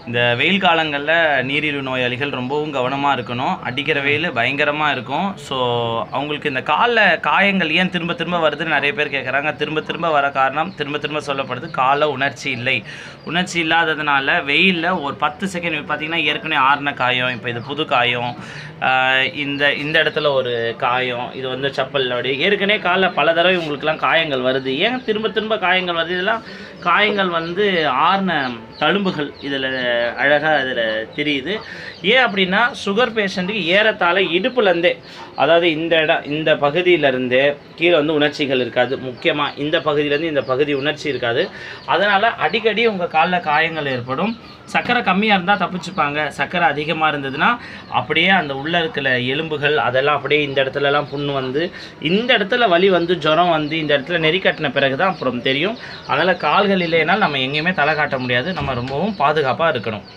இந்த வெயில் காலங்கள்ல நீரிழிவு நோயாளிகள் ரொம்பவும் கவனமா இருக்கணும். அடிக்கிற வெயில் பயங்கரமா இருக்கும். ஸோ அவங்களுக்கு இந்த கால்ல காயங்கள் ஏன் திரும்ப திரும்ப வருதுன்னு நிறைய பேர் கேட்குறாங்க. திரும்ப திரும்ப வர காரணம் திரும்ப திரும்ப சொல்லப்படுது கால்ல உணர்ச்சி இல்லை. உணர்ச்சி இல்லாததுனால வெயிலில் ஒரு 10 செகண்ட் பார்த்தீங்கன்னா ஏற்கனவே ஆறின காயம், இப்போ இது புது காயம், இந்த இந்த இடத்துல ஒரு காயம், இது வந்து செப்பல் அப்படி ஏற்கனவே காலில் பல தடவை உங்களுக்குலாம் காயங்கள் வருது. ஏன் திரும்ப திரும்ப காயங்கள் வருது? இதெல்லாம் காயங்கள் வந்து ஆறின தழும்புகள் இதில் அழகாக இதில் தெரியுது. ஏன் அப்படின்னா சுகர் பேஷண்ட்டுக்கு ஏறத்தாழ இடுப்புலேருந்தே, அதாவது இந்த பகுதியிலேருந்தே கீழே வந்து உணர்ச்சிகள் இருக்காது. முக்கியமாக இந்த பகுதியிலேருந்து இந்த பகுதி உணர்ச்சி இருக்காது. அதனால் அடிக்கடி உங்கள் காலில் காயங்கள் ஏற்படும். சர்க்கரை கம்மியாக இருந்தால் தப்பிச்சுப்பாங்க. சர்க்கரை அதிகமாக இருந்ததுன்னா அப்படியே அந்த உள்ளே இருக்கிற எலும்புகள் அதெல்லாம் அப்படியே இந்த இடத்துலலாம் புண்ணு வந்து, இந்த இடத்துல வலி வந்து, ஜுரம் வந்து, இந்த இடத்துல நெறி கட்டின பிறகு தான் அப்புறம் தெரியும். அதனால் கால்கள் இல்லைனால் நம்ம எங்கேயுமே தலை காட்ட முடியாது. நம்ம ரொம்பவும் பாதுகாப்பாக இருக்கணும்.